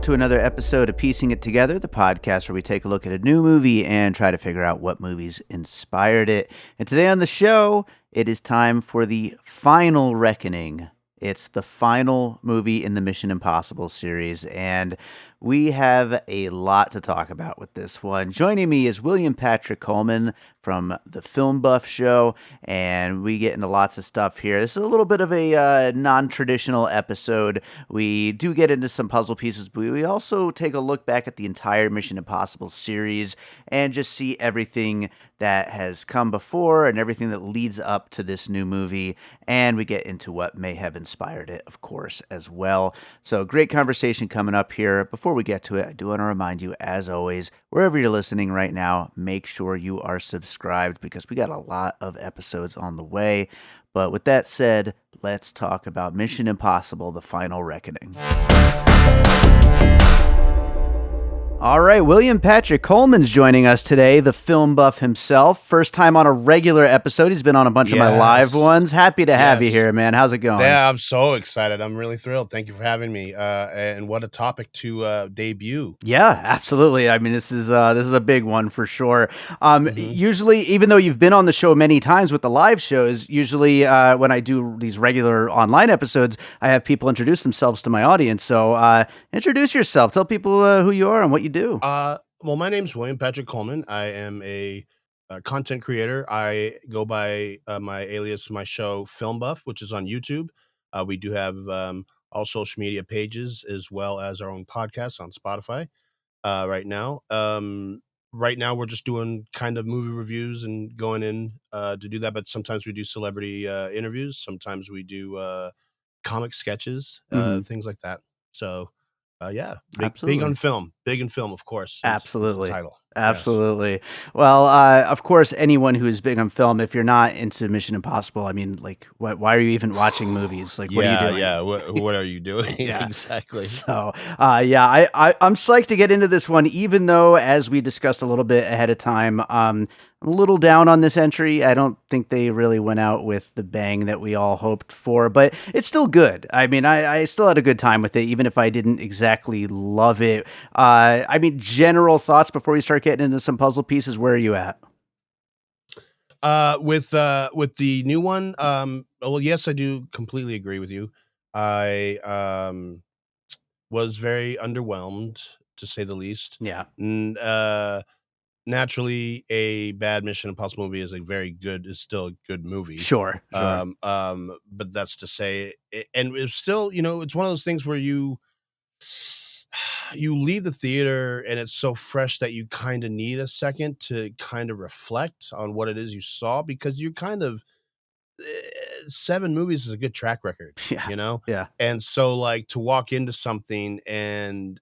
to another episode of Piecing It Together, the podcast where we take a look at a new movie and try to figure out what movies inspired it. And today on the show, it is time for the final reckoning. It's the final movie in the Mission Impossible series, and we have a lot to talk about with this one. Joining me is William Patrick Coleman from the Film Buff Show, and we get into lots of stuff here. This is a little bit of a non-traditional episode. We do get into some puzzle pieces, but we also take a look back at the entire Mission Impossible series and just see everything that has come before and everything that leads up to this new movie, and we get into what may have inspired it, of course, as well. So great conversation coming up here. Before we get to it, I do want to remind you, as always, wherever you're listening right now, make sure you are subscribed because we got a lot of episodes on the way. But with that said, let's talk about Mission Impossible: The Final Reckoning. All right, William Patrick Coleman's joining us today, the film buff himself. First time on a regular episode. He's been on a bunch of my live ones. Happy to have you here, man. How's it going? Yeah, I'm so excited. I'm really thrilled. Thank you for having me. And what a topic to debut. Yeah, absolutely. I mean, this is a big one for sure. Usually, even though you've been on the show many times with the live shows, usually when I do these regular online episodes, I have people introduce themselves to my audience. So introduce yourself. Tell people who you are and what you do. Well, my name's William Patrick Coleman. I am a content creator. I go by my alias, my show Film Buff, which is on YouTube. We do have all social media pages as well as our own podcast on Spotify right now. Right now, we're just doing kind of movie reviews and going in to do that. But sometimes we do celebrity interviews. Sometimes we do comic sketches, things like that. So. Yeah, big on film, of course. Absolutely. It's the title. Absolutely. Yes. Well, of course, anyone who is big on film, if you're not into Mission Impossible, I mean, like, why are you even watching movies? Like, what are you doing? Yeah, what are you doing? Yeah. Exactly. So, I'm psyched to get into this one, even though, as we discussed a little bit ahead of time, I'm a little down on this entry. I don't think they really went out with the bang that we all hoped for, but it's still good. I mean, I still had a good time with it, even if I didn't exactly love it. I mean, general thoughts before we start getting into some puzzle pieces. Where are you at? With the new one, well, yes, I do completely agree with you. I was very underwhelmed, to say the least. Yeah. Naturally, a bad Mission Impossible movie is still a good movie. Sure. But that's to say, and it's still, it's one of those things where you leave the theater and it's so fresh that you kind of need a second to kind of reflect on what it is you saw, because you're kind of 7 movies is a good track record, Yeah. Yeah. And so, like, to walk into something and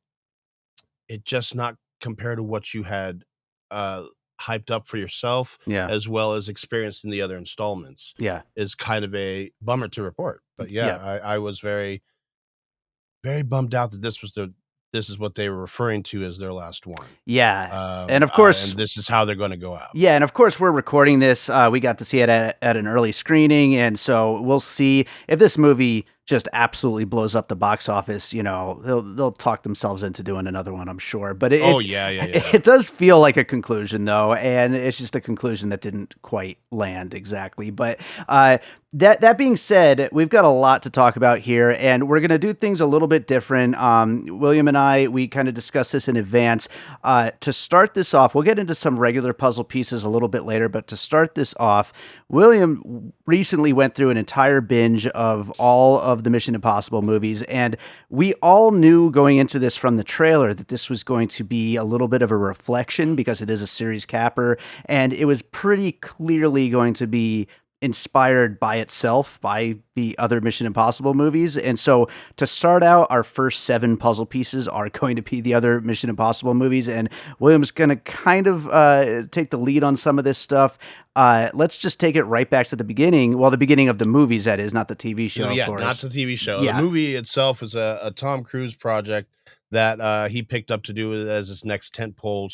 it just not compare to what you had hyped up for yourself, as well as experienced in the other installments, is kind of a bummer to report. But I was very, very bummed out that this is what they were referring to as their last one. Yeah. And of course, and this is how they're going to go out. Yeah. And of course, we're recording this. We got to see it at an early screening. And so we'll see if this movie just absolutely blows up the box office. They'll talk themselves into doing another one, I'm sure. But it does feel like a conclusion, though. And it's just a conclusion that didn't quite land exactly. But that being said, we've got a lot to talk about here, and we're going to do things a little bit different. William and I, we kind of discussed this in advance. To start this off, we'll get into some regular puzzle pieces a little bit later, but to start this off, William recently went through an entire binge of all of the Mission Impossible movies, and we all knew going into this from the trailer that this was going to be a little bit of a reflection because it is a series capper, and it was pretty clearly going to be inspired by itself, by the other Mission Impossible movies. And so to start out, our first 7 puzzle pieces are going to be the other Mission Impossible movies. And William's going to kind of take the lead on some of this stuff. Let's just take it right back to the beginning. Well, the beginning of the movies, that is, not the TV show, of course. Not the TV show. Yeah. The movie itself is a Tom Cruise project that he picked up to do as his next tentpole,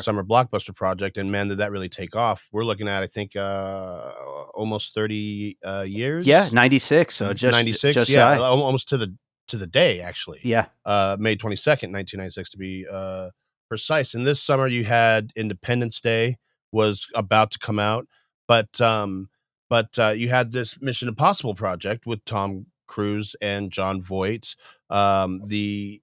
summer blockbuster project. And man, did that really take off. We're looking at, I think, almost 30 years. Yeah, 96. So just 96. just yeah, shy. almost to to the day, actually. Yeah. May 22nd, 1996, to be precise. And this summer, you had Independence Day was about to come out, but you had this Mission Impossible project with Tom Cruise and John Voight. The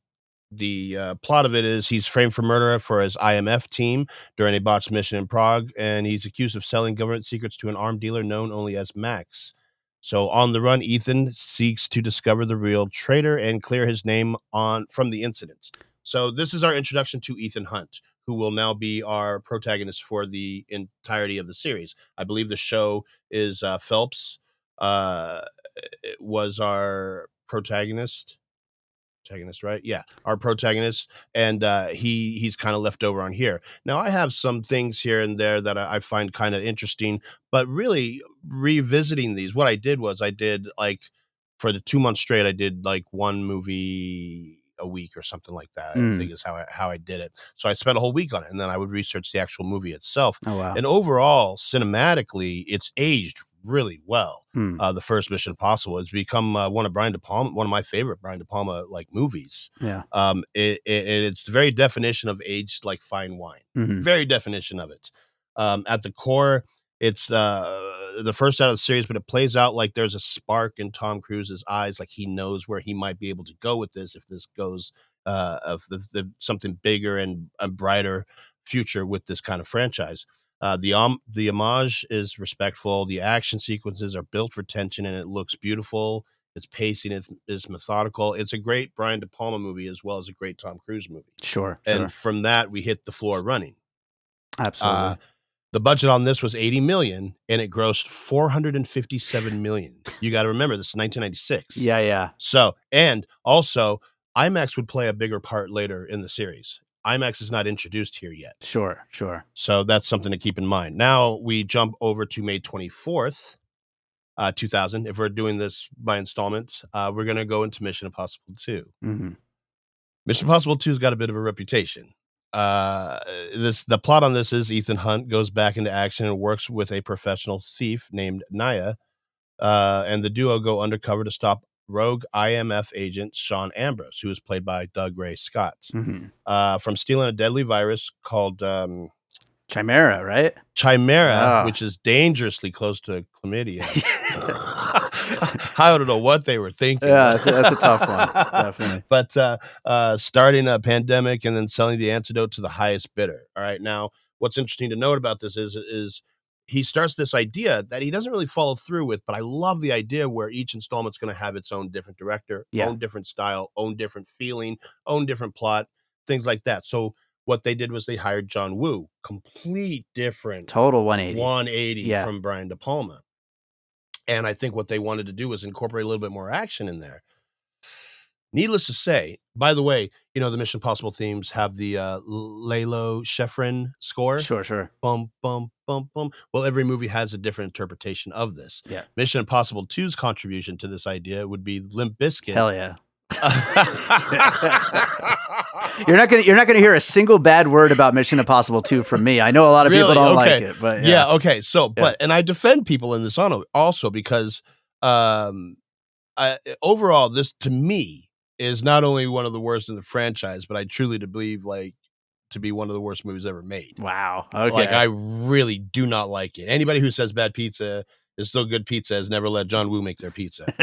plot of it is he's framed for murder for his IMF team during a botched mission in Prague, and he's accused of selling government secrets to an armed dealer known only as Max. So on the run, Ethan seeks to discover the real traitor and clear his name from the incident. So this is our introduction to Ethan Hunt, who will now be our protagonist for the entirety of the series. I believe the show is Phelps was our protagonist, right? Yeah, our protagonist, and he's kind of left over on here. Now, I have some things here and there that I find kind of interesting, but really revisiting these, what I did was I did like for the 2 months straight, I did like one movie a week or something like that. I think is how I did it. So I spent a whole week on it, and then I would research the actual movie itself. Oh, wow. And overall, cinematically, it's aged really well. The first Mission Impossible has become one of my favorite Brian De Palma like movies. Yeah. It's the very definition of aged like fine wine. Very definition of it. At the core, it's the first out of the series, but it plays out like there's a spark in Tom Cruise's eyes, like he knows where he might be able to go with this if this goes of the something bigger and a brighter future with this kind of franchise. The homage is respectful. The action sequences are built for tension, and it looks beautiful. Its pacing is methodical. It's a great Brian De Palma movie as well as a great Tom Cruise movie. Sure. And from that, we hit the floor running. Absolutely. The budget on this was $80 million, and it grossed $457 million. You got to remember, this is 1996. Yeah. So, and also, IMAX would play a bigger part later in the series. IMAX is not introduced here yet. Sure. So that's something to keep in mind. Now we jump over to May 24th, 2000. If we're doing this by installments, we're going to go into Mission Impossible 2. Mission Impossible 2's got a bit of a reputation. The plot on this is Ethan Hunt goes back into action and works with a professional thief named Naya, and the duo go undercover to stop rogue IMF agent Sean Ambrose, who is played by Doug Ray Scott, from stealing a deadly virus called Chimera, right? Chimera, which is dangerously close to chlamydia. I don't know what they were thinking. Yeah, that's a tough one, definitely. But starting a pandemic and then selling the antidote to the highest bidder. All right. Now, what's interesting to note about this is he starts this idea that he doesn't really follow through with, but I love the idea where each installment's going to have its own different director, own different style, own different feeling, own different plot, things like that. So what they did was they hired John Woo, complete different, total 180, 180 from Brian De Palma. And I think what they wanted to do was incorporate a little bit more action in there. Needless to say, by the way, the Mission Impossible themes have the Lalo Schifrin score. Sure. Bum, bum, bum, bum. Well, every movie has a different interpretation of this. Yeah. Mission Impossible 2's contribution to this idea would be Limp Bizkit. Hell yeah. You're not gonna hear a single bad word about Mission Impossible 2 from me. I know a lot of people don't like it, but okay. So, but and I defend people in this also because overall, this to me is not only one of the worst in the franchise, but I truly believe to be one of the worst movies ever made. Wow. Okay. Like I really do not like it. Anybody who says bad pizza is still good pizza has never let John Woo make their pizza.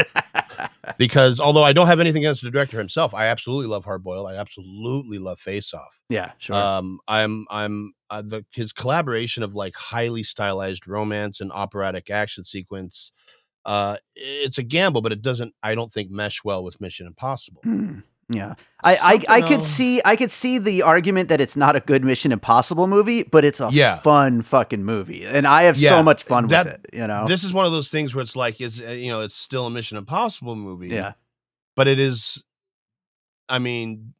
Because although I don't have anything against the director himself, I absolutely love Hard Boiled. I absolutely love Face Off. Yeah, sure. His collaboration of like highly stylized romance and operatic action sequence. It's a gamble, but I don't think mesh well with Mission Impossible. Yeah. I could see the argument that it's not a good Mission Impossible movie, but it's a fun fucking movie. And I have so much fun with it, This is one of those things where it's like it's still a Mission Impossible movie. Yeah. But it is, I mean,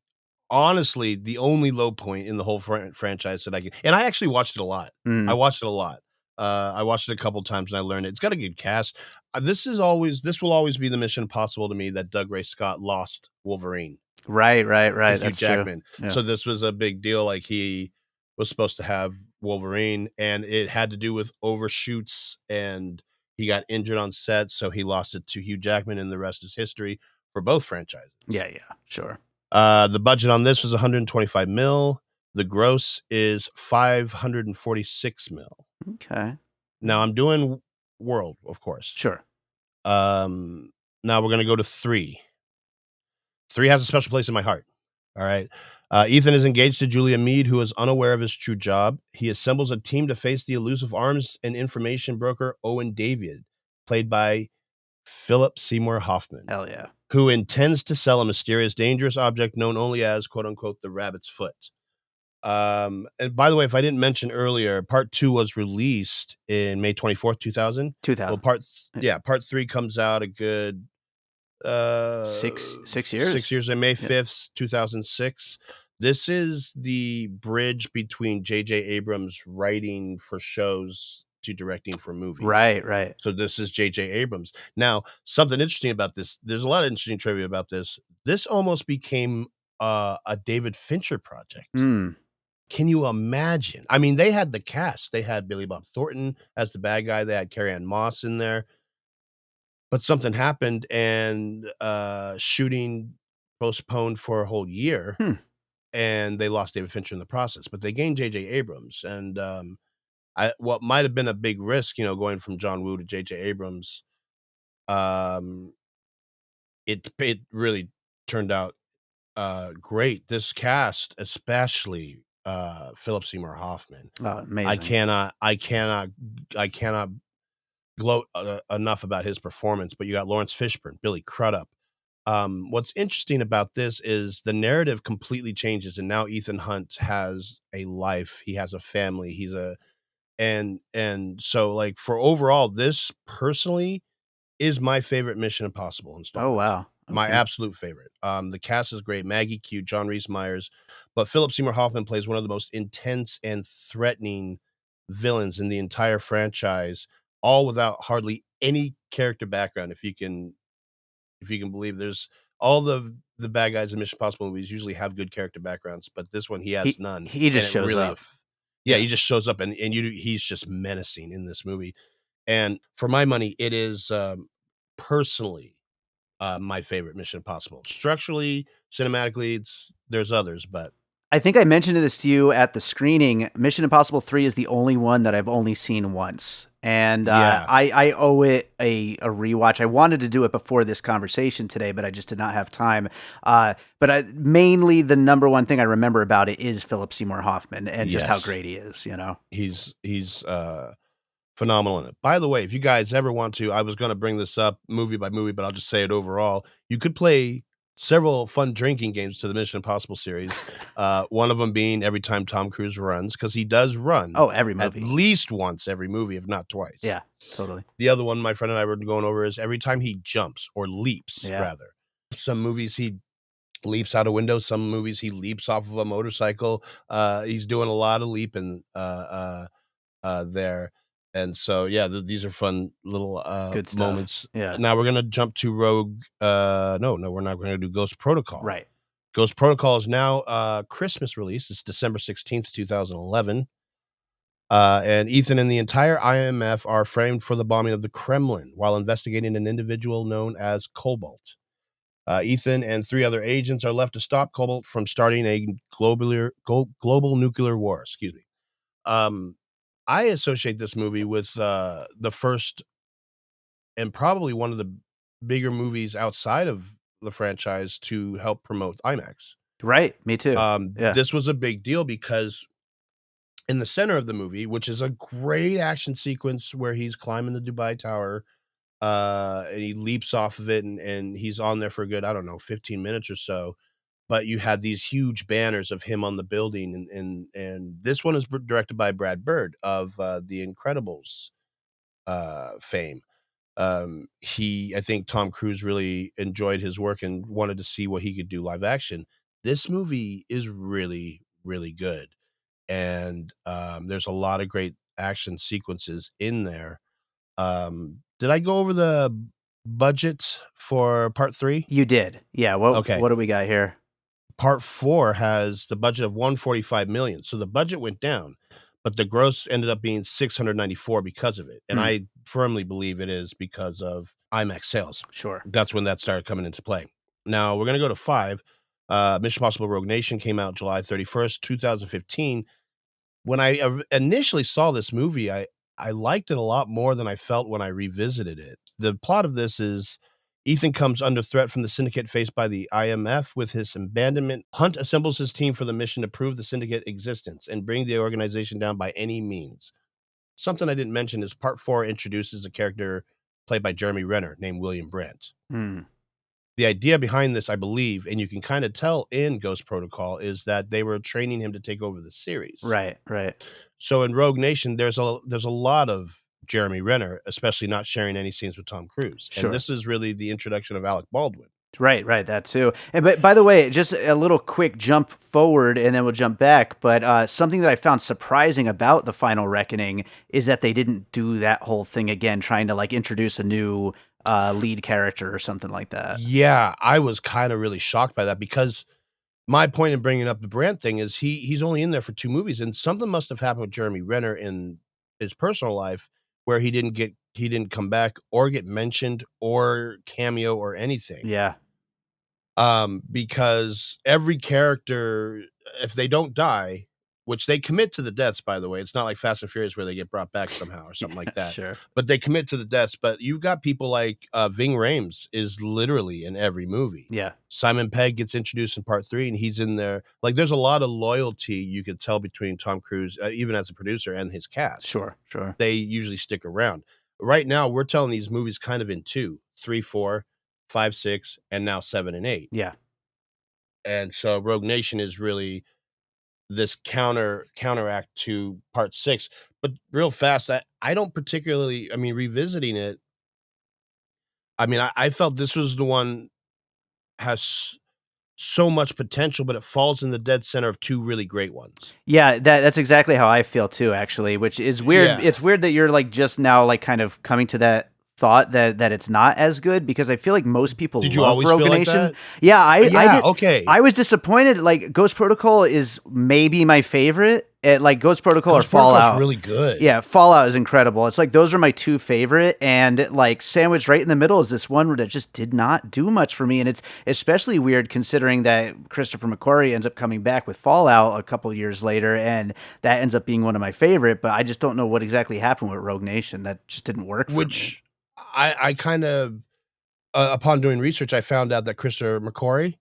honestly, the only low point in the whole franchise that and I actually watched it a lot. I watched it a lot. I watched it a couple times and I learned it. It's got a good cast. This will always be the Mission Impossible to me that Doug Ray Scott lost Wolverine. Right. Hugh That's Jackman. True. Yeah. So this was a big deal. Like he was supposed to have Wolverine, and it had to do with overshoots, and he got injured on set, so he lost it to Hugh Jackman, and the rest is history. for both franchises. Yeah, sure. The budget on this was 125 mil. The gross is 546 mil. Okay. Now I'm doing world, of course. Sure. Now we're gonna go to 3. 3 has a special place in my heart. All right. Ethan is engaged to Julia Mead, who is unaware of his true job. He assembles a team to face the elusive arms and information broker Owen David, played by Philip Seymour Hoffman, Hell yeah. who intends to sell a mysterious, dangerous object known only as "quote unquote" the rabbit's foot. And by the way, if I didn't mention earlier, part 2 was released in May 24th, 2000. 2000. Well, part 3 comes out a good 6 years. 6 years in May 5th, 2006. This is the bridge between J.J. Abrams writing for shows to directing for movies. Right. So this is J.J. Abrams. Now, something interesting about this, there's a lot of interesting trivia about this. This almost became a David Fincher project. Can you imagine? I mean, they had the cast. They had Billy Bob Thornton as the bad guy. They had Carrie-Anne Moss in there. But something happened and shooting postponed for a whole year. And they lost David Fincher in the process. But they gained J.J. Abrams. And what might have been a big risk, going from John Woo to J.J. Abrams, it really turned out great. This cast, especially Philip Seymour Hoffman. Amazing. I cannot gloat enough about his performance. But you got Lawrence Fishburne, Billy Crudup. What's interesting about this is the narrative completely changes, and now Ethan Hunt has a life. He has a family. And so, like, for overall, this personally is my favorite Mission Impossible installment. Oh, wow. My Okay. absolute favorite. The cast is great. Maggie Q, John Rhys Meyers, but Philip Seymour Hoffman plays one of the most intense and threatening villains in the entire franchise, all without hardly any character background. If you can believe, there's all the bad guys in Mission Impossible movies usually have good character backgrounds, but this one he has none. He just And it shows really, up. he just shows up, and he's just menacing in this movie. And for my money, it is personally my favorite Mission Impossible. Structurally, cinematically, there's others, but I think I mentioned this to you at the screening. Mission Impossible 3 is the only one that I've only seen once. And Yeah. I owe it a rewatch. I wanted to do it before this conversation today, but I just did not have time. But mainly the number one thing I remember about it is Philip Seymour Hoffman and just how Yes. great he is, He's phenomenal in it. By the way, if you guys ever want to, I was going to bring this up movie by movie, but I'll just say it overall. You could play several fun drinking games to the Mission Impossible series. One of them being every time Tom Cruise runs, because he does run. Oh, every at movie. least once every movie, if not twice. Yeah, totally. The other one my friend and I were going over is every time he jumps or leaps, Yeah. rather. Some movies he leaps out a window. Some movies he leaps off of a motorcycle. He's doing a lot of leaping there. And so, yeah, these are fun little Good stuff. moments. Yeah. Now we're going to jump to Rogue. No, we're not going to do Ghost Protocol. Right. Ghost Protocol is now Christmas release. It's December 16th, 2011. And Ethan and the entire IMF are framed for the bombing of the Kremlin while investigating an individual known as Cobalt. Ethan and 3 other agents are left to stop Cobalt from starting a global nuclear war. Excuse me. I associate this movie with the first and probably one of the bigger movies outside of the franchise to help promote IMAX. Right. Me too. Yeah. This was a big deal because in the center of the movie, which is a great action sequence where he's climbing the Dubai Tower, and he leaps off of it and he's on there for a good, 15 minutes or so. But you had these huge banners of him on the building, and this one is directed by Brad Bird of The Incredibles fame. I think Tom Cruise really enjoyed his work and wanted to see what he could do live action. This movie is really, really good, and there's a lot of great action sequences in there. Did I go over the budget for part 3? You did. Yeah. What do we got here? Part 4 has the budget of 145 million. So the budget went down, but the gross ended up being 694 because of it. And I firmly believe it is because of IMAX sales. Sure. That's when that started coming into play. Now we're gonna go to 5. Mission Impossible Rogue Nation came out July 31st, 2015. When I initially saw this movie, I liked it a lot more than I felt when I revisited it. The plot of this is Ethan comes under threat from the syndicate faced by the IMF with his abandonment. Hunt assembles his team for the mission to prove the syndicate existence and bring the organization down by any means. Something I didn't mention is part 4 introduces a character played by Jeremy Renner named William Brandt. Hmm. The idea behind this, I believe, and you can kind of tell in Ghost Protocol, is that they were training him to take over the series. Right, right. So in Rogue Nation, there's a lot of Jeremy Renner, especially not sharing any scenes with Tom Cruise. And Sure. this is really the introduction of Alec Baldwin. Right, right, that too. And but by the way, just a little quick jump forward, and then we'll jump back. But something that I found surprising about the Final Reckoning is that they didn't do that whole thing again, trying to like introduce a new lead character or something like that. Yeah, I was kind of really shocked by that because my point in bringing up the Brandt thing is he's only in there for 2 movies, and something must have happened with Jeremy Renner in his personal life where he didn't come back or get mentioned or cameo or anything. Yeah, Because every character, if they don't die, which they commit to the deaths, by the way, it's not like Fast and Furious where they get brought back somehow or something like that. sure. But they commit to the deaths. But you've got people like Ving Rhames is literally in every movie. Yeah, Simon Pegg gets introduced in part 3, and he's in there. Like, there's a lot of loyalty you could tell between Tom Cruise, even as a producer, and his cast. sure, sure. They usually stick around. Right now, we're telling these movies kind of in 2, 3, 4, 5, 6, and now 7 and 8. Yeah. And so Rogue Nation is really this counteract to part 6. But real fast, I don't particularly, I mean, revisiting it, I mean, I felt this was the one has so much potential, but it falls in the dead center of 2 really great ones. Yeah, that's exactly how I feel too, actually, which is weird. Yeah. It's weird that you're like just now like kind of coming to that thought that it's not as good because I feel like most people Did you love always Rogue feel like Nation. that? Yeah, I did. Okay. I was disappointed. Like Ghost Protocol is maybe my favorite. Like Ghost Protocol Ghost or Protocol's Fallout. really good. Yeah, Fallout is incredible. It's like those are my 2 favorite, and like sandwiched right in the middle is this one that just did not do much for me, and it's especially weird considering that Christopher McQuarrie ends up coming back with Fallout a couple years later, and that ends up being one of my favorite. But I just don't know what exactly happened with Rogue Nation that just didn't work for me. Which I kind of, upon doing research, I found out that Christopher McQuarrie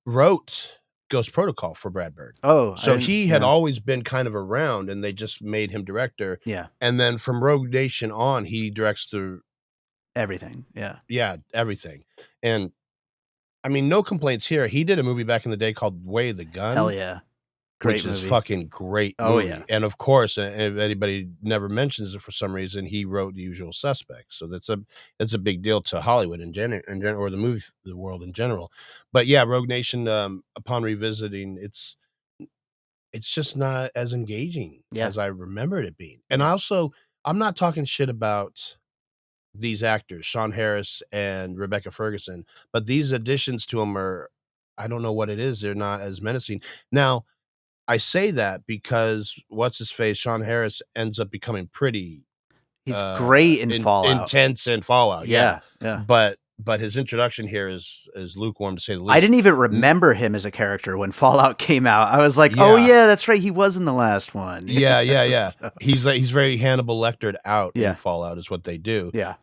wrote Ghost Protocol for Brad Bird. Oh, So he had always been kind of around, and they just made him director. yeah, And then from Rogue Nation on, he directs the everything. Yeah, everything. And I mean, no complaints here. He did a movie back in the day called Way of the Gun. hell yeah, great which movie. is fucking great Oh, movie. yeah. And of course, if anybody never mentions it for some reason, he wrote The Usual Suspects. So that's a big deal to Hollywood in general, or the world in general. But yeah, Rogue Nation, upon revisiting, it's just not as engaging Yeah. as I remembered it being. And Yeah. I'm not talking shit about these actors, Sean Harris and Rebecca Ferguson, but these additions to them are, I don't know what it is. They're not as menacing. Now, I say that because what's his face, Sean Harris, ends up becoming pretty He's great in Fallout. intense in Fallout. Yeah. Yeah. But his introduction here is lukewarm to say the least. I didn't even remember him as a character when Fallout came out. I was like, oh yeah, that's right, he was in the last one. Yeah. So, He's very Hannibal Lectered out Yeah. in Fallout is what they do. yeah.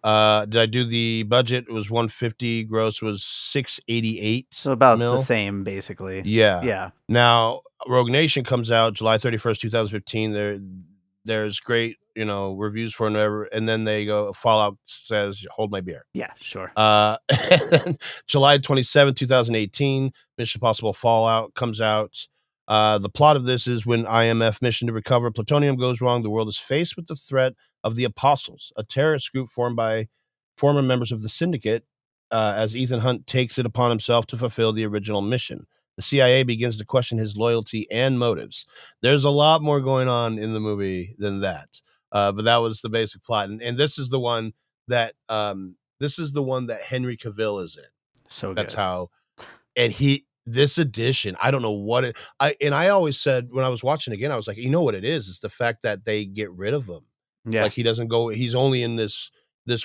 Did I do the budget? It was 150, gross was 688. So about mil. the same, basically. Yeah. Yeah. Now, Rogue Nation comes out July 31st, 2015. There's great, reviews for it and whatever. And then they go, Fallout says, hold my beer. Yeah, sure. July 27th, 2018, Mission Impossible Fallout comes out. The plot of this is when IMF mission to recover plutonium goes wrong, the world is faced with the threat of the Apostles, a terrorist group formed by former members of the Syndicate, as Ethan Hunt takes it upon himself to fulfill the original mission. The CIA begins to question his loyalty and motives. There's a lot more going on in the movie than that. But that was the basic plot. And this is the one that Henry Cavill is in. So good. That's how, and this edition, I don't know what I always said when I was watching again, I was like, you know what it is? It's the fact that they get rid of him. Yeah. Like he doesn't go, he's only in this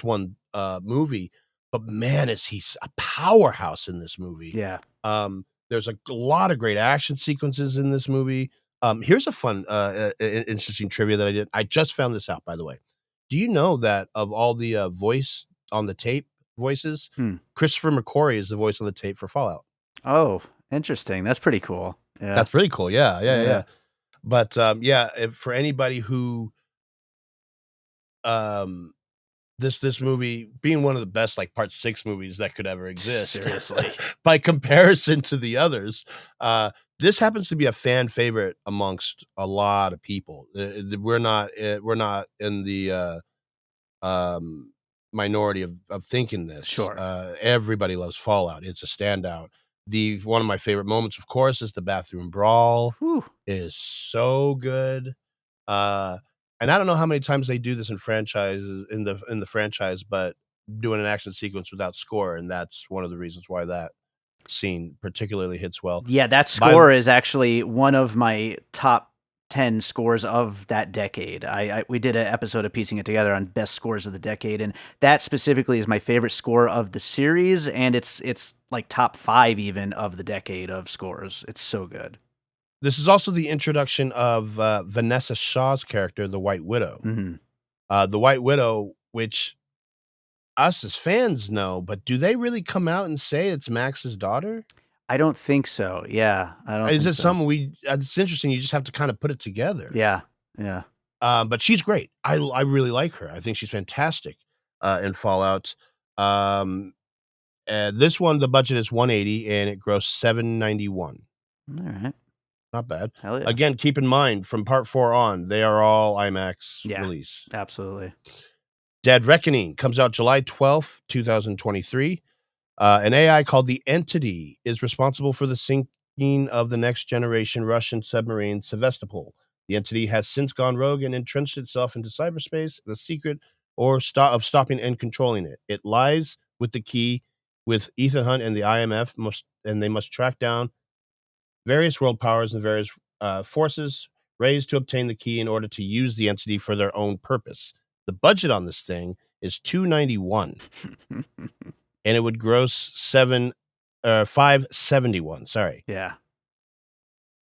one movie. but man, is he a powerhouse in this movie. Yeah. There's a lot of great action sequences in this movie. Here's a fun, interesting trivia that I did. I just found this out, by the way. Do you know that of all the voice on the tape voices, Hmm. Christopher McQuarrie is the voice on the tape for Fallout? Oh, interesting. That's pretty cool. Yeah. That's pretty cool. Yeah, yeah, Yeah. yeah. But yeah, for anybody who um this movie being one of the best like part 6 movies that could ever exist Seriously. by comparison to the others, this happens to be a fan favorite amongst a lot of people. We're not in the um minority of thinking this. Sure. Everybody loves Fallout. It's a standout. The one of my favorite moments, of course, is the bathroom brawl. Whew. It is so good. Uh, and I don't know how many times they do this in franchises in the franchise, but doing an action sequence without score, and that's one of the reasons why that scene particularly hits well. Yeah, that By score is actually one of my top 10 scores of that decade. We did an episode of piecing it together on best scores of the decade, and that specifically is my favorite score of the series, and it's like top 5 even of the decade of scores. It's so good. This is also the introduction of Vanessa Shaw's character, the White Widow. Mhm. The White Widow, which us as fans know, but do they really come out and say it's Max's daughter? I don't think so. Yeah, I don't Is think it so. something it's interesting, you just have to kinda put it together. Yeah, yeah. But she's great. I really like her. I think she's fantastic, in Fallout. Um, this one, the budget is 180 and it grossed 791. Alright. Not bad. Hell yeah. Again, keep in mind, from part 4 on, they are all IMAX Yeah, release. absolutely. Dead Reckoning comes out July 12th, 2023. An AI called the Entity is responsible for the sinking of the next generation Russian submarine Sevastopol. The Entity has since gone rogue and entrenched itself into cyberspace, the secret of stopping and controlling it. It lies with the key with Ethan Hunt and the IMF, and they must track down various world powers and various forces raised to obtain the key in order to use the Entity for their own purpose. The budget on this thing is 291 and it would gross 571, sorry. Yeah.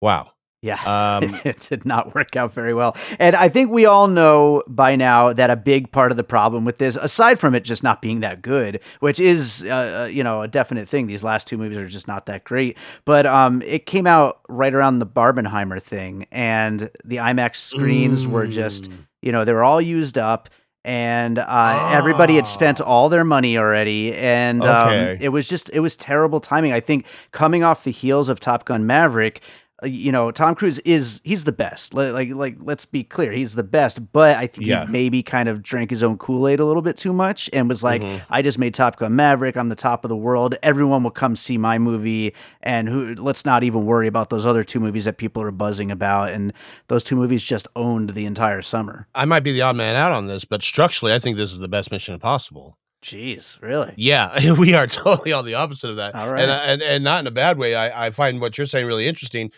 Wow. Yeah, Um, it did not work out very well. And I think we all know by now that a big part of the problem with this, aside from it just not being that good, which is, a definite thing. These last 2 movies are just not that great. But it came out right around the Barbenheimer thing, and the IMAX screens were just, mm, they were all used up. And everybody had spent ah, all their money already, and okay. it was terrible timing. I think coming off the heels of Top Gun Maverick, Tom Cruise he's the best. Let's be clear, he's the best. But I think he Yeah. maybe kind of drank his own Kool-Aid a little bit too much and was like, Mhm. I just made Top Gun Maverick. I'm the top of the world. Everyone will come see my movie, and let's not even worry about those other 2 movies that people are buzzing about. And those 2 movies just owned the entire summer. I might be the odd man out on this, but structurally, I think this is the best Mission Impossible. Jeez, really? Yeah, we are totally on the opposite of that, All and right. and not in a bad way. I find what you're saying really interesting.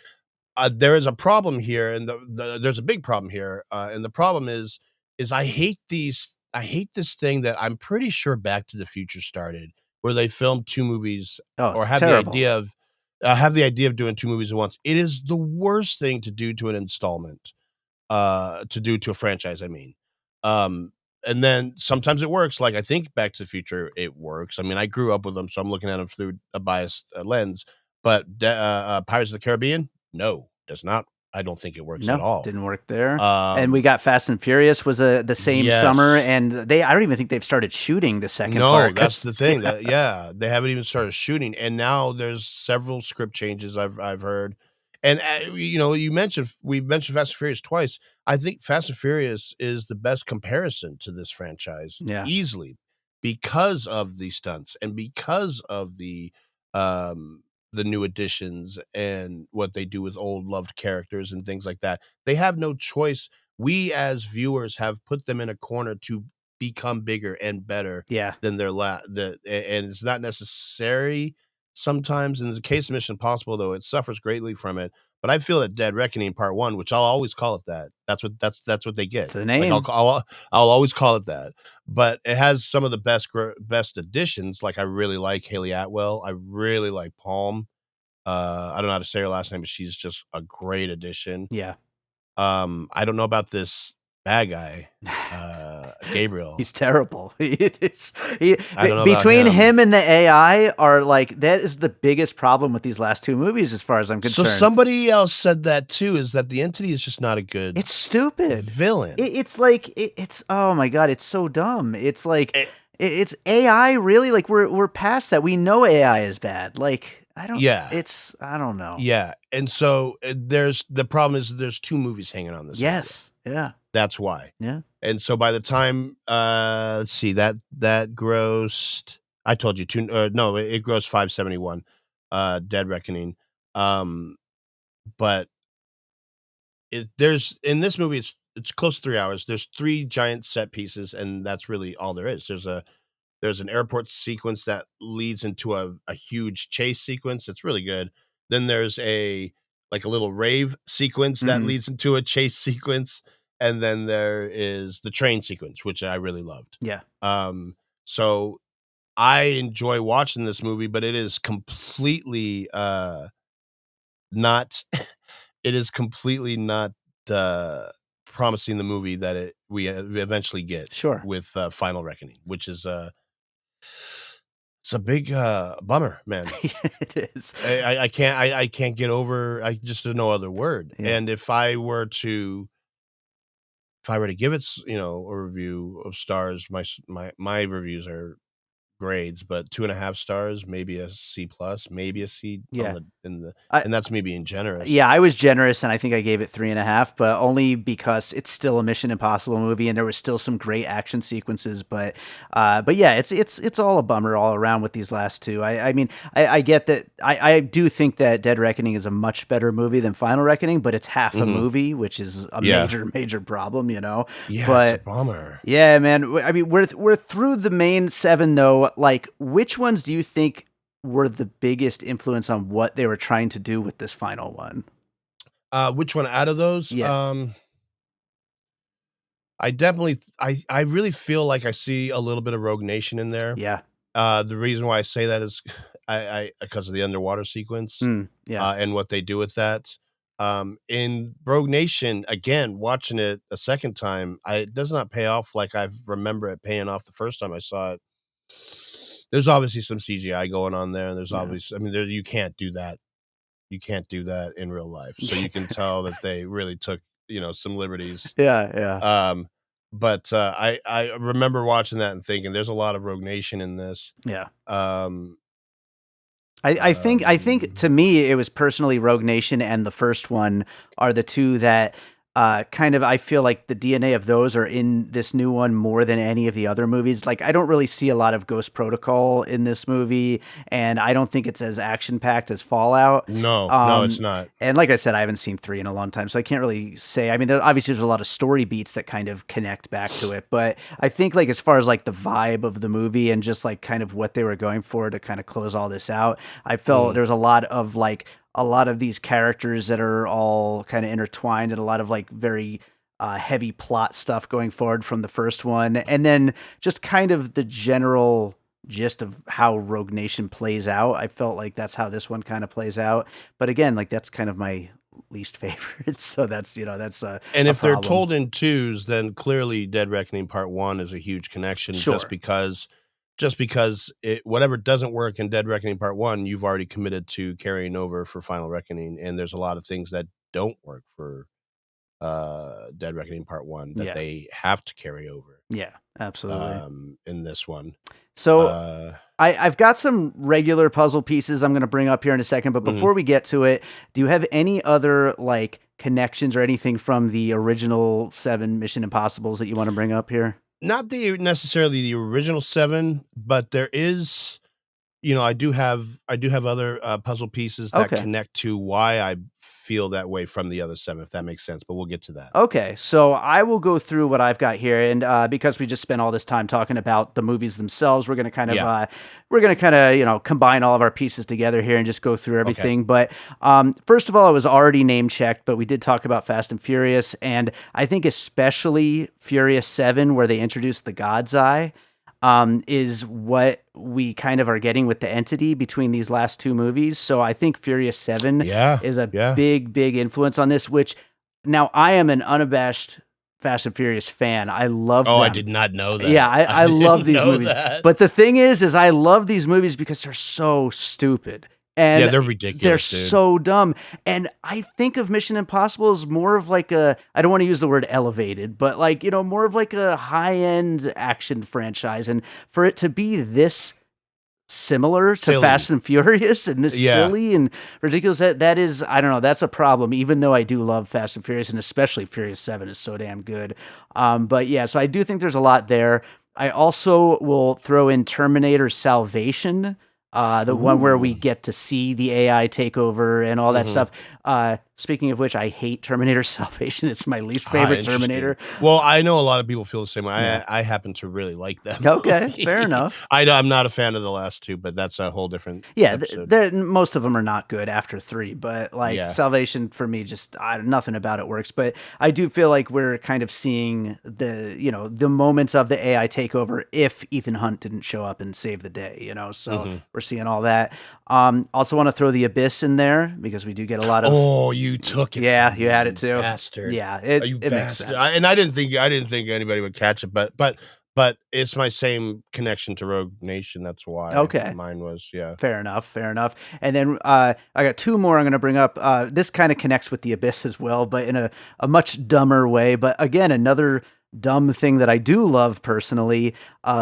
There is a problem here, and there's a big problem here, and the problem is I hate this thing that I'm pretty sure Back to the Future started, where they filmed 2 movies Oh, or it's terrible. have the idea of doing 2 movies at once. It is the worst thing to do to an installment, to do to a franchise, I mean. Um, and then sometimes it works, like, I think Back to the Future, it works. I mean, I grew up with them, so I'm looking at them through a biased, lens, but Pirates of the Caribbean? No, does not. I don't think it works at No, all. didn't work there. And we Um, got Fast and Furious was the same summer, yes. and I don't even think they've started shooting the second No, part that's because the thing that yeah, they haven't even started shooting, and now there's several script changes I've heard, and, we mentioned Fast and Furious twice. I think Fast and Furious is the best comparison to this franchise, yeah, easily, because of the stunts and because of um, the new additions and what they do with old loved characters and things like that. They have no choice. We as viewers have put them in a corner to become bigger and better yeah, than and it's not necessary sometimes. In the case of Mission Impossible, though, it suffers greatly from it. But I feel that Dead Reckoning Part 1, which I'll always call it that. That's what they It's get. the Like name. I'll always call it that. But it has some of the best additions. Like I really like Hayley Atwell. I really like Palm. I don't know how to say her last name, but she's just a great addition. Yeah. I don't know about this bad guy, He's Gabriel. terrible. He I don't know about between him. him and the AI are like that is the biggest problem with these last 2 movies as far as I'm So concerned. somebody else said that too, is that the entity is just not a good It's stupid. villain. It's like it's oh my god, it's so dumb. It's like Eh, it's AI really like we're past that. We know AI is bad. Like yeah, I don't know. yeah, and so, there's the problem is there's 2 movies hanging on this idea. Yes. Yeah. That's why. Yeah. And so by the time, let's see, that grossed I told you 2 no, it grossed 571, Dead Reckoning. Um, but there's in this movie, it's close to 3 hours. There's 3 giant set pieces, and that's really all there is. There's an airport sequence that leads into a huge chase sequence. It's really good. Then there's like a little rave sequence that Mhm. leads into a chase sequence, and then there is the train sequence, which I really loved. Yeah. So I enjoy watching this movie, but it is completely not it is completely not uh promising the movie that we eventually get Sure. with Final Reckoning, which is it's a big, bummer, man. It is. I can't get over I just there's no other word, Yeah. and if I were to give it a review of stars, my reviews are grades, but 2.5 stars, maybe a C plus, maybe a C on Yeah. the in the I and that's me being generous. Yeah, I was generous, and I think I gave it 3.5, but only because it's still a Mission Impossible movie, and there was still some great action sequences. But yeah, it's all a bummer all around with these last 2. I mean, I get that. I do think that Dead Reckoning is a much better movie than Final Reckoning, but it's half a Mhm. movie, which is a Yeah. major problem, you know. Yeah, it's a But bummer. yeah, man, I mean, we're through the main 7 though. Like, which ones do you think were the biggest influence on what they were trying to do with this final one? Which one out of those? Yeah. I definitely I really feel like I see a little bit of Rogue Nation in there. Yeah. The reason why I say that is I because of the underwater sequence, Yeah. and what they do with that. In Rogue Nation, again, watching it a second time, it does not pay off like I remember it paying off the first time I saw it. There's obviously some CGI going on there, and there's Yeah. obviously I mean, you can't do that. You can't do that in real life. So you can tell that they really took, some liberties. Yeah, yeah. Um, but, I remember watching that and thinking there's a lot of Rogue Nation in this. Yeah. Um, I think um to me it was personally Rogue Nation and the first one are the 2 that kind of I feel like the DNA of those are in this new one more than any of the other movies. Like I don't really see a lot of Ghost Protocol in this movie, and I don't think it's as action packed as Fallout. no, no, it's Um, not. and like I said, I haven't seen 3 in a long time, so I can't really say. I mean, obviously there's a lot of story beats that kind of connect back to it, but I think like as far as like the vibe of the movie and just like kind of what they were going for to kind of close all this out, I felt Mhm. there's a lot of these characters that are all kind of intertwined and a lot of like very heavy plot stuff going forward from the first one. And then just kind of the general gist of how Rogue Nation plays out. I felt like that's how this one kind of plays out. But again, like that's kind of my least favorite. So that's And a if they're problem. told in twos, then clearly Dead Reckoning Part 1 is a huge connection Sure. just because whatever doesn't work in Dead Reckoning Part 1, you've already committed to carrying over for Final Reckoning, and there's a lot of things that don't work for, Dead Reckoning Part 1 that Yeah. they have to carry over, Yeah, absolutely. in this one. So Uh I've got some regular puzzle pieces I'm going to bring up here in a second, but mhm. before we get to it, do you have any other like connections or anything from the original 7 Mission Impossibles that you want to bring up here? Not necessarily the original 7, but there is I do have other, puzzle pieces that Okay. connect to why I feel that way from the other 7, if that makes sense, but we'll get to that. Okay, so I will go through what I've got here, and because we just spent all this time talking about the movies themselves, we're Yeah. gonna kind of combine all of our pieces together here and just go through Okay. everything. But first of all, it was already name checked, but we did talk about Fast and Furious, and I think especially Furious 7, where they introduced the God's Eye. Is what we kind of are getting with the entity between these last two movies. So I think Furious 7 Yeah. is a Yeah. big influence on this, which now I am an unabashed Fast and Furious fan. I love Oh, I them. did not know Yeah, that. I I love didn't these know movies. that. But the thing is I love these movies because they're so stupid. Yeah, And they're they're ridiculous, dude. so dumb. And I think of Mission Impossible as more of like I don't want to use the word elevated, but like, more of like a high-end action franchise. And for it to be this similar to Fast Silly. and Furious and this Yeah. silly and ridiculous, that is, I don't know, that's a problem, even though I do love Fast and Furious, and especially Furious 7 is so damn good. But yeah, so I do think there's a lot there. I also will throw in Terminator Salvation, the one where we Ooh. get to see the AI take over and all that Mhm. stuff. Speaking of which, I hate Terminator Salvation. It's my least Ah, favorite interesting. Terminator. Well, I know a lot of people feel the same way. Yeah. I happen to really like that Okay, fair movie. enough. I'm not a fan of the last 2, but that's a whole different Yeah, episode. most of them are not good after 3, but, like, Yeah. Salvation for me just nothing about it works, but I do feel like we're kind of seeing the moments of the AI takeover if Ethan Hunt didn't show up and save the day, so Mhm. we're seeing all that. Also wanna throw The Abyss in there because we do get a lot of. Oh, you took it Yeah, from you me, had it you too. bastard. Yeah, Oh, you it makes bastard. sense. I didn't think anybody would catch it, but it's my same connection to Rogue Nation, that's why Okay. mine was, yeah. Fair enough, fair enough. And then I got two more I'm going to bring up. This kind of connects with The Abyss as well, but in a much dumber way. But again, another dumb thing that I do love personally,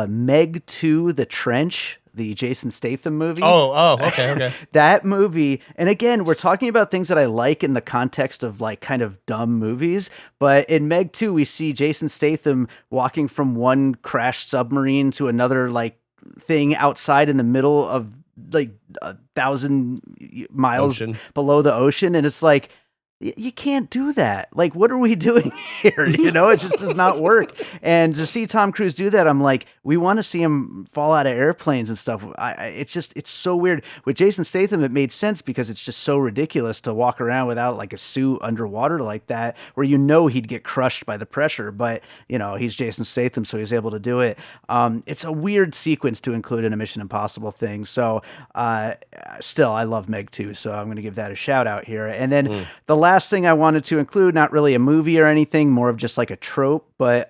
Meg 2, The Trench, the Jason Statham movie. Okay, okay. That movie, and again, we're talking about things that I like in the context of like kind of dumb movies, but in Meg 2, we see Jason Statham walking from one crashed submarine to another like thing outside in the middle of like 1,000 miles Ocean. below the ocean, and it's like you can't do that. Like, what are we doing here? It just does not work. And to see Tom Cruise do that, I'm like, we want to see him fall out of airplanes and stuff. It's so weird. With Jason Statham, it made sense because it's just so ridiculous to walk around without like a suit underwater like that, where he'd get crushed by the pressure. But he's Jason Statham, so he's able to do it. It's a weird sequence to include in a Mission Impossible thing. So still, I love Meg too. So I'm going to give that a shout out here. And then Mm. the last thing I wanted to include, not really a movie or anything, more of just like a trope, but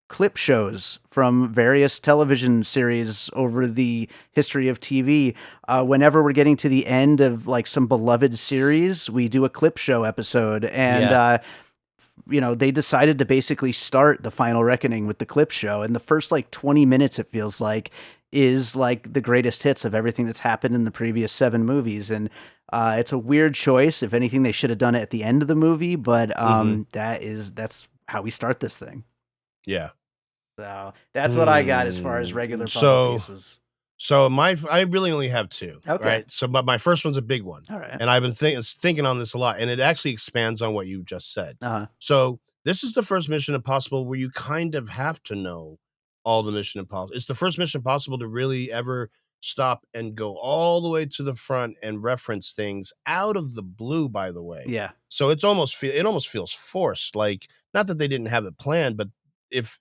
clip shows from various television series over the history of TV. Whenever we're getting to the end of like some beloved series, we do a clip show episode. And, Yeah. they decided to basically start the final reckoning with the clip show. And the first like 20 minutes, it feels like, is like the greatest hits of everything that's happened in the previous 7 movies. And it's a weird choice. If anything, they should have done it at the end of the movie, but Mhm. that's how we start this thing. Yeah. So that's what I got as far as regular puzzle So pieces. I really only have 2, Okay. right? So, but my first one's a big one, All right. and I've been thinking on this a lot, and it actually expands on what you just said. Uh-huh. So, this is the first Mission Impossible where you kind of have to know all the Mission Impossible. It's the first Mission Impossible to really ever stop and go all the way to the front and reference things out of the blue, by the way. Yeah. So it almost feels forced. Like, not that they didn't have it planned, but if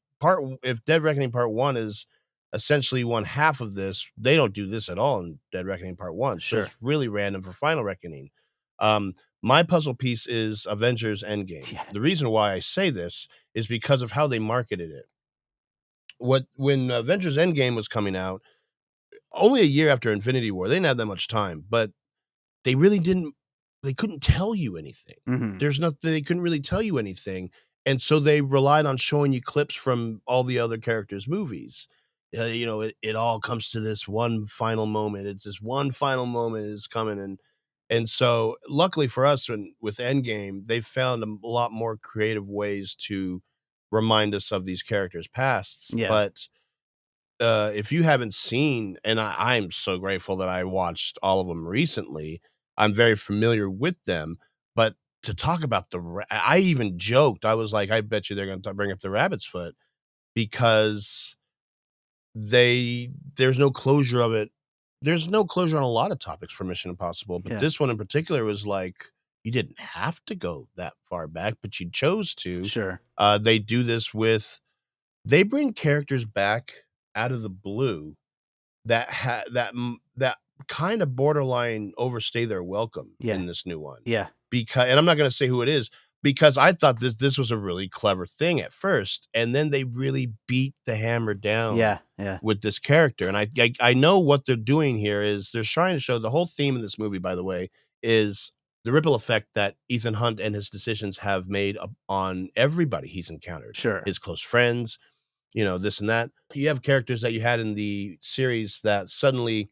Dead Reckoning Part 1 is essentially one half of this, they don't do this at all in Dead Reckoning Part 1. So Sure. it's really random for Final Reckoning. My puzzle piece is Avengers Endgame. Yeah. The reason why I say this is because of how they marketed it. When Avengers Endgame was coming out, only a year after Infinity War, they didn't have that much time, but they really didn't they couldn't tell you anything. Hmm. There's nothing they couldn't really tell you anything, and so they relied on showing you clips from all the other characters' movies. It all comes to this one final moment. It's this one final moment is coming, and so luckily for us, with Endgame, they found a lot more creative ways to remind us of these characters' pasts. Yeah. But if you haven't seen, and I'm so grateful that I watched all of them recently. I'm very familiar with them. But to talk about I even joked. I was like, "I bet you they're gonna bring up the rabbit's foot," because they there's no closure of it. There's no closure on a lot of topics for Mission Impossible, but Yeah. this one in particular was like, you didn't have to go that far back, but you chose to. Sure. They do this with they bring characters back out of the blue that kind of borderline overstay their welcome Yeah. in this new one. Yeah. Because and I'm not gonna say who it is, because I thought this was a really clever thing at first, and then they really beat the hammer down Yeah. Yeah. with this character, and I know what they're doing here is they're trying to show the whole theme of this movie, by the way, is the ripple effect that Ethan Hunt and his decisions have made up on everybody he's encountered, Sure. his close friends, this and that. You have characters that you had in the series that suddenly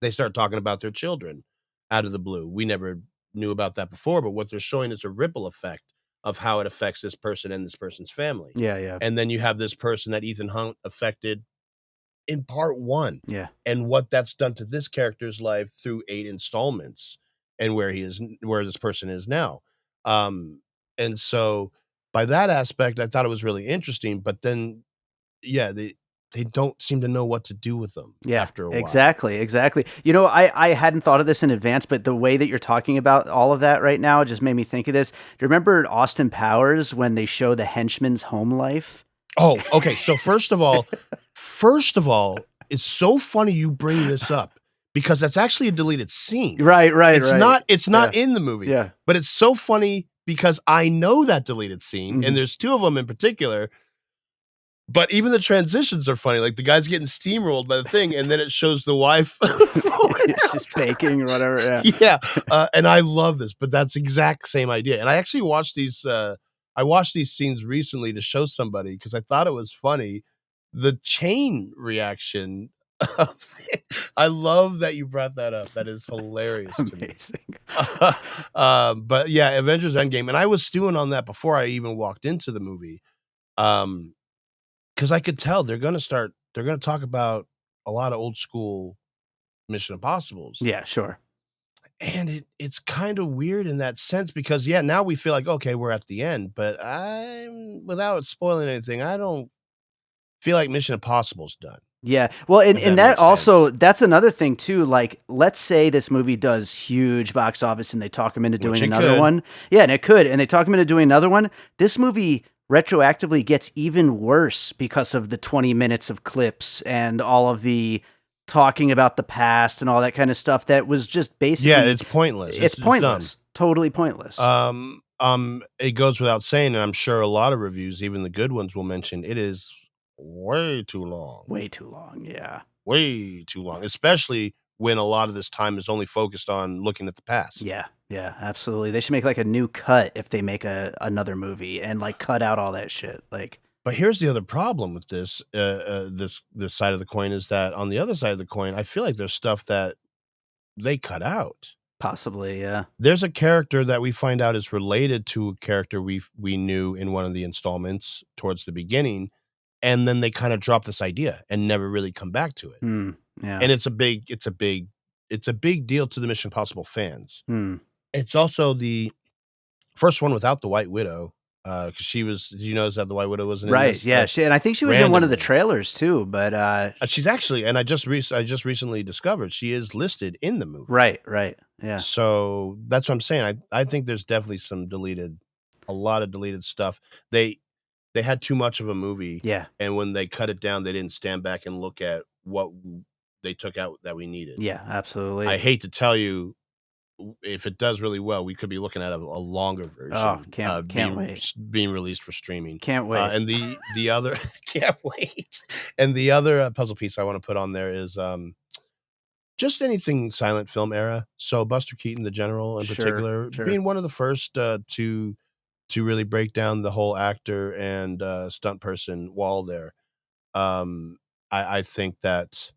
they start talking about their children out of the blue. We never knew about that before, but what they're showing is a ripple effect of how it affects this person and this person's family. Yeah. Yeah. And then you have this person that Ethan Hunt affected in part 1, Yeah. and what that's done to this character's life through 8 installments, and where this person is now. Um, and so by that aspect, I thought it was really interesting, but then, yeah, they don't seem to know what to do with them Yeah, after a while. exactly, exactly. I hadn't thought of this in advance, but the way that you're talking about all of that right now just made me think of this. Do you remember Austin Powers when they show the henchman's home life? Oh, okay. So first of all, it's so funny you bring this up because that's actually a deleted scene. Right, right, right. It's Yeah, not in the movie, yeah. but it's so funny because I know that deleted scene, and Mhm. there's 2 of them in particular. But even the transitions are funny. Like the guy's getting steamrolled by the thing, and then it shows the wife pulling It's out. just baking or whatever, yeah. Yeah, and I love this, but that's exact same idea. And I actually watched I watched these scenes recently to show somebody because I thought it was funny. The chain reaction of it, I love that you brought that up. That is hilarious to me. Amazing. But yeah, Avengers Endgame, and I was stewing on that before I even walked into the movie. Um, because I could tell they're gonna talk about a lot of old school Mission Impossibles. Yeah, sure. And it's kind of weird in that sense because, yeah, now we feel like, okay, we're at the end, but without spoiling anything, I don't feel like Mission Impossible's done, Yeah. Well, if and that that makes also sense. that's another thing too, like, let's say this movie does huge box office and they talk him into Which doing it another could. one. Yeah, and it could, and they talk him into doing another one. This movie retroactively gets even worse because of the 20 minutes of clips and all of the talking about the past and all that kind of stuff that was just Yeah, basically it's pointless. it's It's dumb. pointless. Totally pointless. It goes without saying, and I'm sure a lot of reviews, even the good ones, will mention it is way too long. Way too long. Yeah. Way too long, especially when a lot of this time is only focused on looking at the past. Yeah, yeah, absolutely. They should make like a new cut if they make another movie and like cut out all that shit. Like But here's the other problem with this side of the coin is that on the other side of the coin, I feel like there's stuff that they cut out. possibly, yeah. There's a character that we find out is related to a character we knew in one of the installments towards the beginning, and then they kind of drop this idea and never really come back to it. Hmm. Yeah. And it's a big deal to the Mission Impossible fans. Hmm. It's also the first one without the White Widow, because she was did you notice that the White Widow wasn't in Right. this? Yeah. She, and I think she was in one of the Randomly. trailers too. But She's actually and I just recently discovered she is listed in the movie. right. Right. Yeah. So, that's what I'm saying. I think there's definitely a lot of deleted stuff. They they had too much of a movie, Yeah. and when they cut it down, they didn't stand back and look at what they took out that we needed. Yeah. I Absolutely. hate to tell you, if it does really well, we could be looking at a longer Oh, version, can't wait. being released for streaming. Can't wait. And the other can't wait. And the other, puzzle piece I wanna put on there is, just anything silent film era. So Buster Keaton, the general in Sure. particular, Sure. being one of the first, to really break down the whole actor and, stunt person wall there. Um, I think that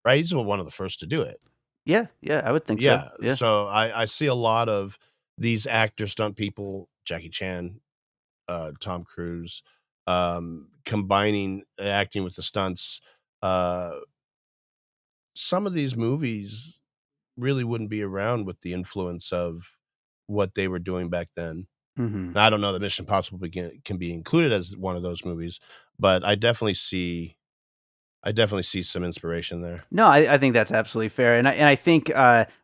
right, he's one of the first to do it. Yeah. Yeah. I would think so. Yeah, Yeah. so I see a lot of these actor stunt people, Jackie Chan, Tom Cruise, combining acting with the stunts. Uh, some of these movies really wouldn't be around with the influence of what they were doing back then. Mhm. Now, I don't know that Mission Impossible can be included as one of those movies, but I definitely see some inspiration there. No, I think that's absolutely fair, and I think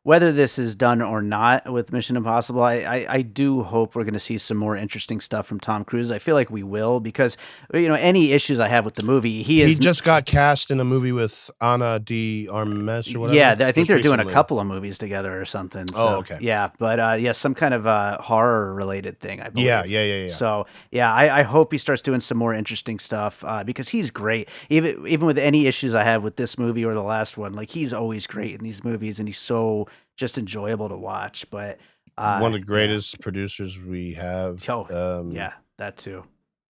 whether this is done or not with Mission Impossible, I do hope we're going to see some more interesting stuff from Tom Cruise. I feel like we will because any issues I have with the movie, He just got cast in a movie with Ana de Armas or yeah, whatever. I think just they're doing a recently. couple of movies together or something. Oh, So okay. yeah, but yeah, some kind of horror related thing, I believe. Yeah. So yeah, I hope he starts doing some more interesting stuff because he's great. Even with any issues I have with this movie or the last one, like he's always great in these movies, and he's so just enjoyable to watch. But One of the yeah. greatest producers we have. Oh, yeah, that too.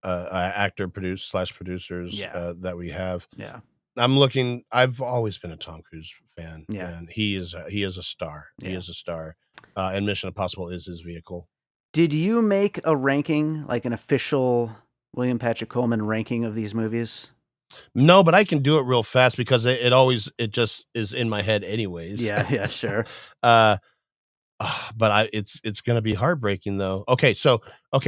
Actor producers Yeah, that we have. yeah, I've always been a Tom Cruise fan, yeah, man. He is a star. He yeah. is a star. And Mission Impossible is his vehicle. Did you make a ranking, like an official William Patrick Coleman ranking of these movies? No, but I can do it real fast because it just is in my head anyways. Yeah, sure. uh but it's gonna be heartbreaking though. Okay, so I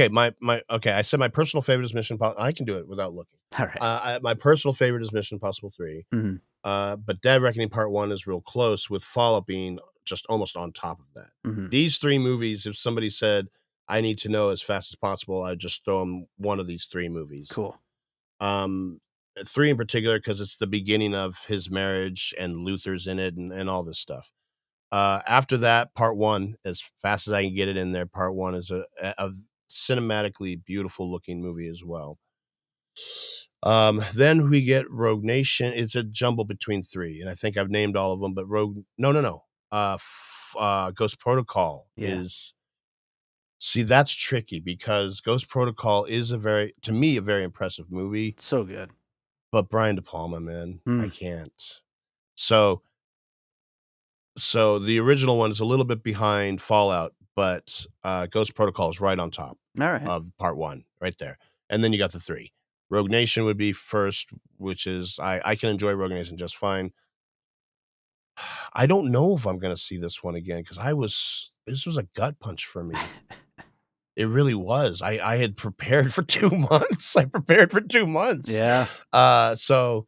said my personal favorite is Mission Impossible. I can do it without looking. All right. My personal favorite is Mission Impossible 3. Mhm, But Dead Reckoning Part 1 is real close, with Fallout being just almost on top of that. mhm. These 3 movies, if somebody said, "I need to know as fast as possible," I'd just throw them one of these 3 movies. Cool. Um, 3 in particular because it's the beginning of his marriage and Luther's in it and all this stuff. After that, Part 1, as fast as I can get it in there, Part 1 is a cinematically beautiful looking movie as well. Then we get Rogue Nation. It's a jumble between 3, and I think I've named all of them, but no. Ghost Protocol Yeah, is see, that's tricky because Ghost Protocol is to me, a very impressive movie, so good. but Brian De Palma, man, I Mm, can't. So the original one is a little bit behind Fallout, but Ghost Protocol is right on top all right. of Part 1, right there. And then you got the 3. Rogue Nation would be first, which is I can enjoy Rogue Nation just fine. I don't know if I'm gonna see this one again because this was a gut punch for me. It really was. I had prepared for 2 months. I prepared for 2 months. Yeah, So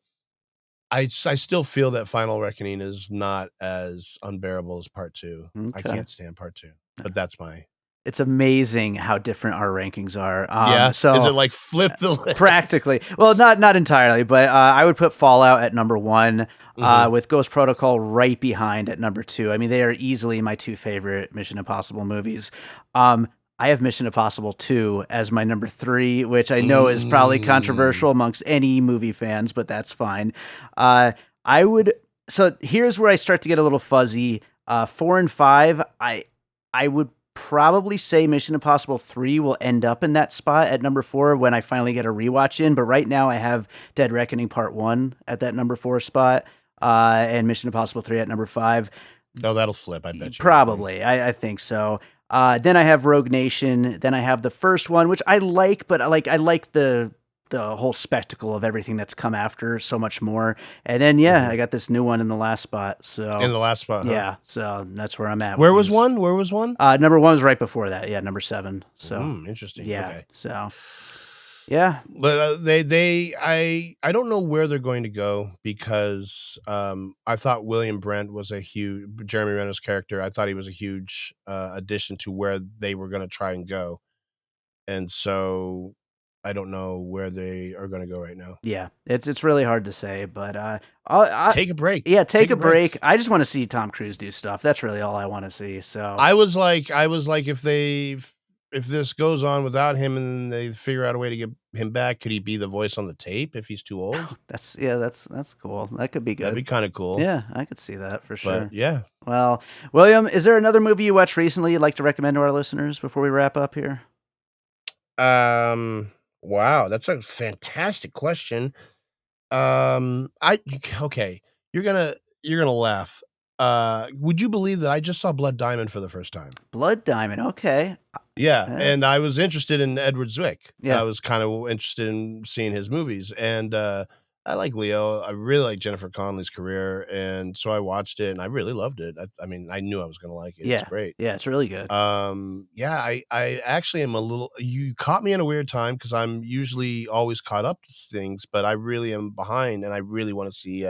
I still feel that Final Reckoning is not as unbearable as Part 2. I okay. can't stand Part 2, but that's my It's amazing how different our rankings are. yeah. Is it So like flip the list? practically, well, not entirely, but I would put Fallout at number 1, Mhm. with Ghost Protocol right behind at number 2. I mean, they are easily my 2 favorite Mission Impossible movies. I have Mission Impossible 2 as my number 3, which I know is probably Mm. controversial amongst any movie fans, but that's fine. Uh, I would. So here's where I start to get a little fuzzy. 4 and 5, I would probably say Mission Impossible 3 will end up in that spot at number 4 when I finally get a rewatch in. But right now I have Dead Reckoning Part 1 at that number 4 spot, and Mission Impossible 3 at number 5. Oh, that'll flip, I bet you. Probably. I think so. Then I have Rogue Nation. Then I have the first one, which I like, but I like the whole spectacle of everything that's come after so much more. And then Mhm. I got this new one in the last spot. In So the last spot, huh? yeah, so that's where I'm at Where with was these. 1? Where was 1? Number 1 was right before that. Yeah, number 7. So Interesting. yeah, Okay. so yeah, I don't know where they're going to go because I thought William Brent was a huge Jeremy Renner's character. I thought he was a huge addition to where they were going to try and go, and so I don't know where they are going to go right now. yeah. It's really hard to say, but Take a break. yeah, take Take a a break. break. I just want to see Tom Cruise do stuff. That's really all I want to see. So I was like, if this goes on without him and they figure out a way to get him back, could he be the voice on the tape if he's too old? that's cool. That could be That'd be good. kind of cool. Yeah, I could see that for But sure. yeah. Well, William, is there another movie you watched recently you'd like to recommend to our listeners before we wrap up here? Wow, that's a fantastic question. I okay, you're gonna laugh. Would you believe that I just saw Blood Diamond for the first time? Blood Diamond. Okay. Yeah, Yeah. and I was interested in Edward Zwick. I Yeah. was kind of interested in seeing his movies, and I like Leo. I really like Jennifer Connelly's career, and so I watched it, and I really loved it. I mean, I knew I was gonna like it. It's Yeah. great. Yeah, it's really good. Yeah, I actually am a little you caught me in a weird time because 'cause I'm usually always caught up to things, but I really am behind, and I really wanna see,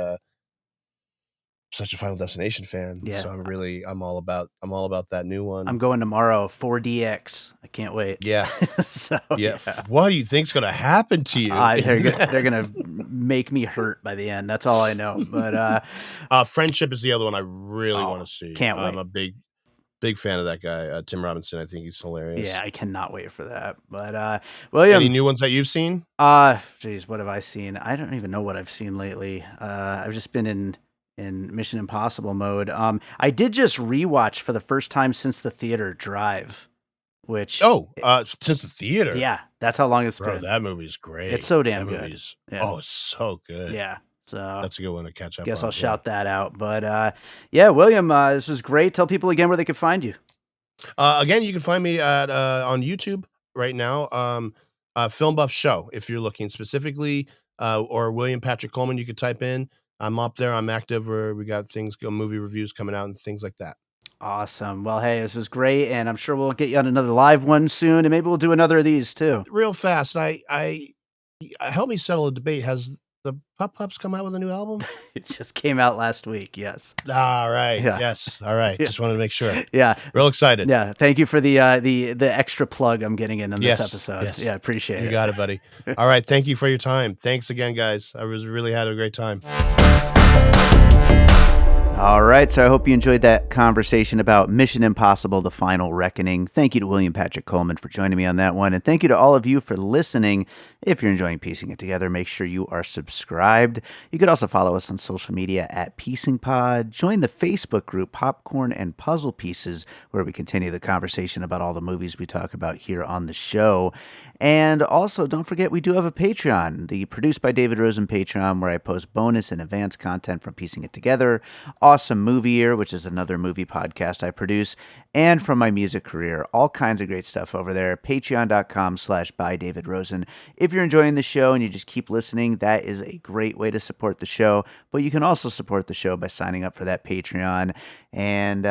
such a Final Destination fan, Yeah. so I'm all about that new I'm one. going tomorrow, 4DX. I can't wait. Yeah. So, Yeah. yeah. What do you think's gonna happen to you in They're that? gonna make me hurt by the end. That's all I know. But Friendship is the other one I really oh, wanna see. can't I'm wait. a big fan of that guy, Tim Robinson. I think he's Yeah, hilarious. I cannot wait for that. But Any William, new ones that you've seen? geez, what have I seen? I don't even know what I've seen lately. I've just been in Mission Impossible mode. I did just rewatch for the first time since the theater Drive, which Oh, since the theater. yeah, that's how long it's Bro, been. that movie's It's great. so That damn good. movie's Yeah. oh, it's so good. Yeah. So That's a good one to catch up guess I'll on, yeah. shout that out. But yeah, William, this was great. Tell people again where they could find you. Again, you can find me at, on YouTube right now, Film Buff Show, if you're looking specifically, or William Patrick Coleman, you could type in. I'm up there, I'm active, where we got things go movie reviews coming out and things like that. Awesome. Well, hey, this was great, and I'm sure we'll get you on another live one soon, and maybe we'll do another of these too. Real fast, help me settle a debate. Has the Pup Pups come out with a new album? It just came out last week. Yes. Alright, Yeah. yes, alright, Yeah. just wanted to make sure. Yeah. Real excited. Yeah. Thank you for the extra plug I'm getting in on this Yes, episode. yes. Yeah, appreciate You it. got it, buddy. Alright, thank you for your time. Thanks again, guys. I was really had a great time. All right, so I hope you enjoyed that conversation about Mission Impossible: The Final Reckoning. Thank you to William Patrick Coleman for joining me on that one, and thank you to all of you for listening. If you're enjoying Piecing It Together, make sure you are subscribed. You could also follow us on social media at Piecing Pod. Join the Facebook group Popcorn and Puzzle Pieces, where we continue the conversation about all the movies we talk about here on the show. And also, don't forget, we do have a Patreon, the Produced by David Rosen Patreon, where I post bonus and advanced content from Piecing It Together, Awesome Movie Year, which is another movie podcast I produce, and from my music career. All kinds of great stuff over there. Patreon.com/bydavidrosen. If you're enjoying the show and you just keep listening, that is a great way to support the show. But you can also support the show by signing up for that Patreon. And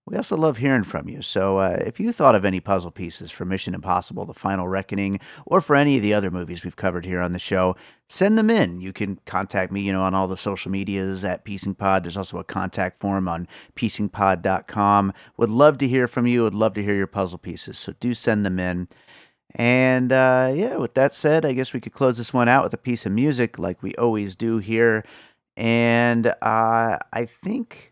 we also love hearing from you. So if you thought of any puzzle pieces for Mission Impossible: The Final Reckoning, or for any of the other movies we've covered here on the show, send them in. You can contact me, on all the social medias at PiecingPod. There's also a contact form on piecingpod.com. Would love to hear from you. Would love to hear your puzzle pieces. So do send them in. And yeah, with that said, I guess we could close this one out with a piece of music like we always do here. And I think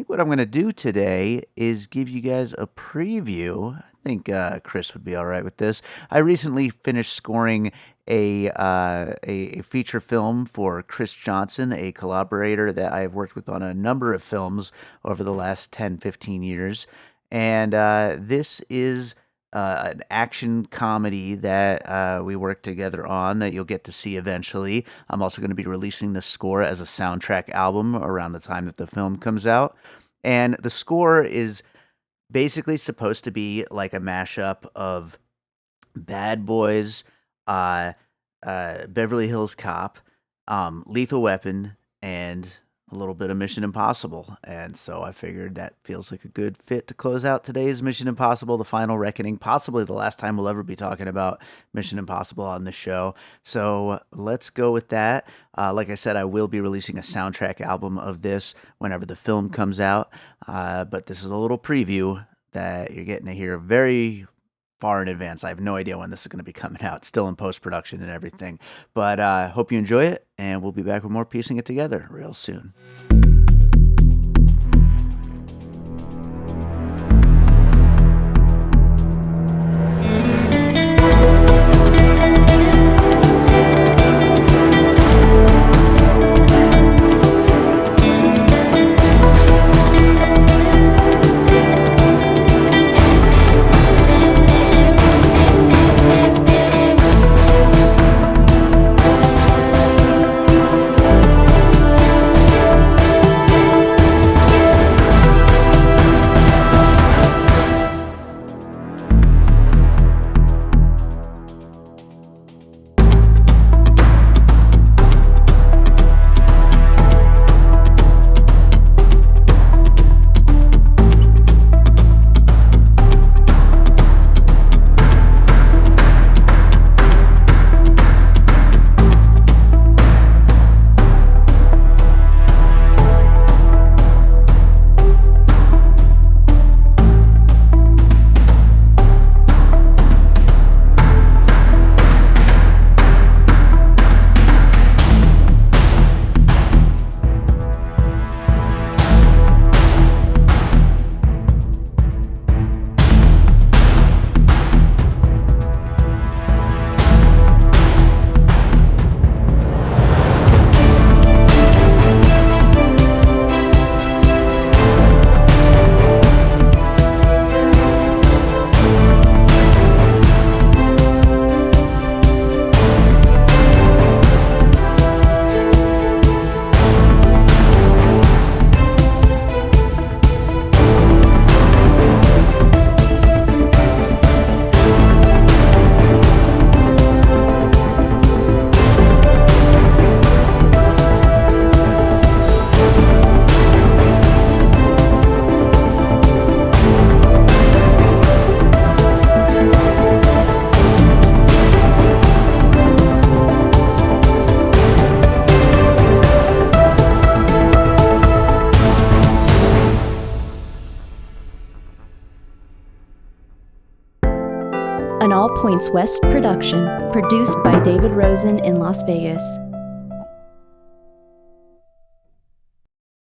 what I'm going to do today is give you guys a preview. I think Chris would be all right with this. I recently finished scoring a feature film for Chris Johnson, a collaborator that I have worked with on a number of films over the last 10, 15 years. And this is an action comedy that we worked together on that you'll get to see eventually. I'm also going to be releasing the score as a soundtrack album around the time that the film comes out. And the score is basically supposed to be like a mashup of Bad Boys, Beverly Hills Cop, Lethal Weapon, and a little bit of Mission Impossible. And so I figured that feels like a good fit to close out today's Mission Impossible: The Final Reckoning, possibly the last time we'll ever be talking about Mission Impossible on the show. So let's go with that. Like I said, I will be releasing a soundtrack album of this whenever the film comes out. But this is a little preview that you're getting to hear very far in advance. I have no idea when this is going to be coming out. Still in post-production and everything. But hope you enjoy it, and we'll be back with more Piecing It Together real soon. An All Points West production, produced by David Rosen in Las Vegas.